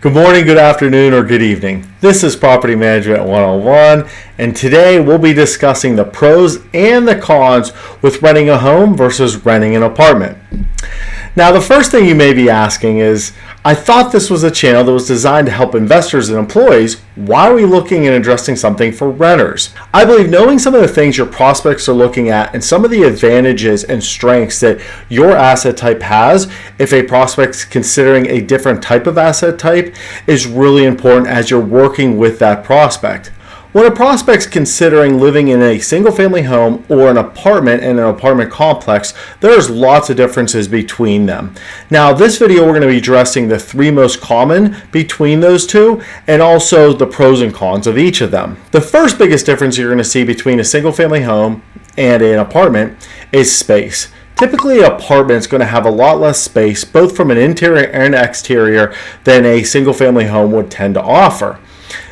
Good morning, good afternoon, or good evening. This is Property Management 101, and today we'll be discussing the pros and the cons with renting a home versus renting an apartment. Now, the first thing you may be asking is, I thought this was a channel that was designed to help investors and employees. Why are we looking and addressing something for renters? I believe knowing some of the things your prospects are looking at and some of the advantages and strengths that your asset type has, if a prospect's considering a different type of asset type, is really important as you're working with that prospect. When a prospect's considering living in a single-family home or an apartment in an apartment complex, there's lots of differences between them. Now, this video we're going to be addressing the three most common between those two and also the pros and cons of each of them. The first biggest difference you're going to see between a single-family home and an apartment is space. Typically, an apartment is going to have a lot less space, both from an interior and exterior, than a single-family home would tend to offer.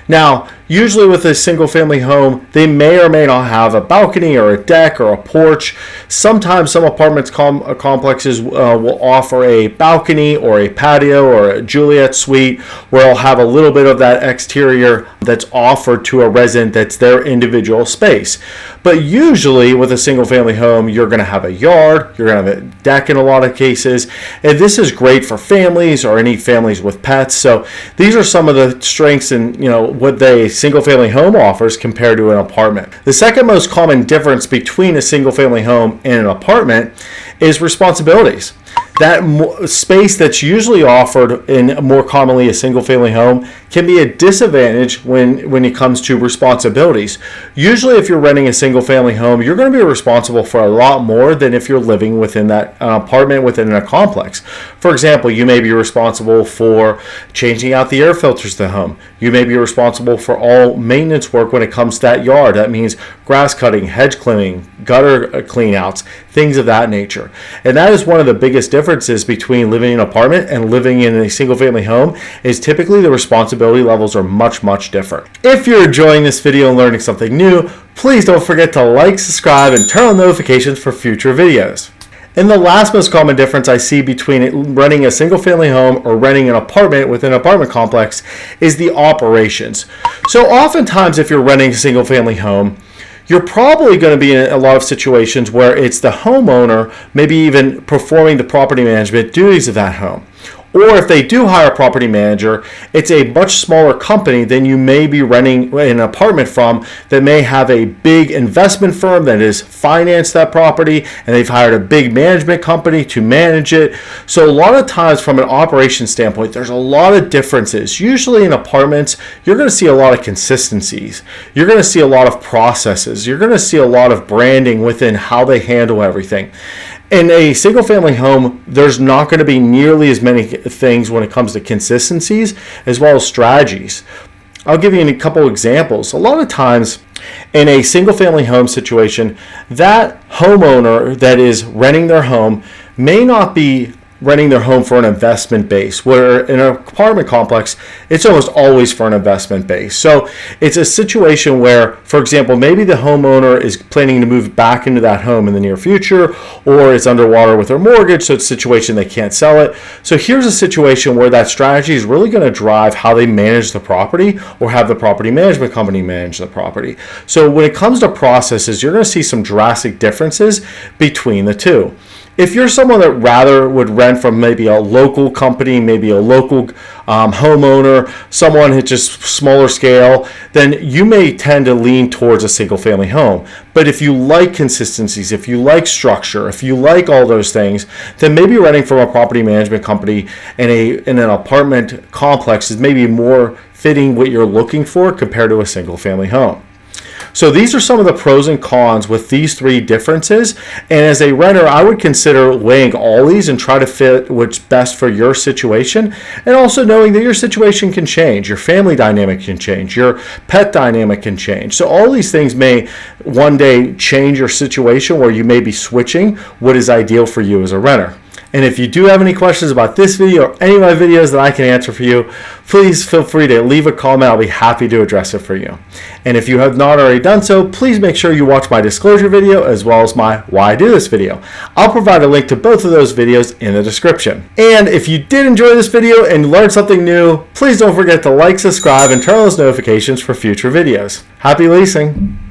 Now, usually with a single-family home, they may or may not have a balcony or a deck or a porch. Sometimes some apartments complexes will offer a balcony or a patio or a Juliet suite where it'll have a little bit of that exterior that's offered to a resident that's their individual space. But usually with a single-family home, you're going to have a yard, you're going to have a deck in a lot of cases, and this is great for families or any families with pets. So these are some of the strengths and what a single-family home offers compared to an apartment. The second most common difference between a single-family home and an apartment is responsibilities. That space that's usually offered in more commonly a single-family home can be a disadvantage when it comes to responsibilities. Usually if you're renting a single-family home, you're going to be responsible for a lot more than if you're living within that apartment within a complex. For example, you may be responsible for changing out the air filters to the home. You may be responsible for all maintenance work when it comes to that yard. That means grass cutting, hedge cleaning, gutter clean-outs, things of that nature. And that is one of the biggest differences between living in an apartment and living in a single-family home is typically the responsibility levels are much different. If you're enjoying this video and learning something new, please don't forget to like, subscribe, and turn on notifications for future videos. And the last most common difference I see between renting a single-family home or renting an apartment within an apartment complex is the operations. So oftentimes if you're renting a single-family home, you're probably going to be in a lot of situations where it's the homeowner maybe even performing the property management duties of that home. Or if they do hire a property manager, it's a much smaller company than you may be renting an apartment from that may have a big investment firm that has financed that property and they've hired a big management company to manage it. So a lot of times from an operation standpoint, there's a lot of differences. Usually in apartments, you're going to see a lot of consistencies. You're going to see a lot of processes. You're going to see a lot of branding within how they handle everything. In a single-family home, there's not going to be nearly as many things when it comes to consistencies as well as strategies. I'll give you a couple examples. A lot of times in a single-family home situation, that homeowner that is renting their home may not be renting their home for an investment base, where in an apartment complex, it's almost always for an investment base. So it's a situation where, for example, maybe the homeowner is planning to move back into that home in the near future, or it's underwater with their mortgage, so it's a situation they can't sell it. So here's a situation where that strategy is really going to drive how they manage the property or have the property management company manage the property. So when it comes to processes, you're going to see some drastic differences between the two. If you're someone that rather would rent from maybe a local company, maybe a local homeowner, someone at just smaller scale, then you may tend to lean towards a single-family home. But if you like consistencies, if you like structure, if you like all those things, then maybe renting from a property management company in an apartment complex is maybe more fitting what you're looking for compared to a single-family home. So these are some of the pros and cons with these three differences. And as a renter, I would consider weighing all these and try to fit what's best for your situation. And also knowing that your situation can change. Your family dynamic can change. Your pet dynamic can change. So all these things may one day change your situation where you may be switching what is ideal for you as a renter. And if you do have any questions about this video or any of my videos that I can answer for you, please feel free to leave a comment. I'll be happy to address it for you. And if you have not already done so, please make sure you watch my disclosure video as well as my why I do this video. I'll provide a link to both of those videos in the description. And if you did enjoy this video and learned something new, please don't forget to like, subscribe, and turn on those notifications for future videos. Happy leasing!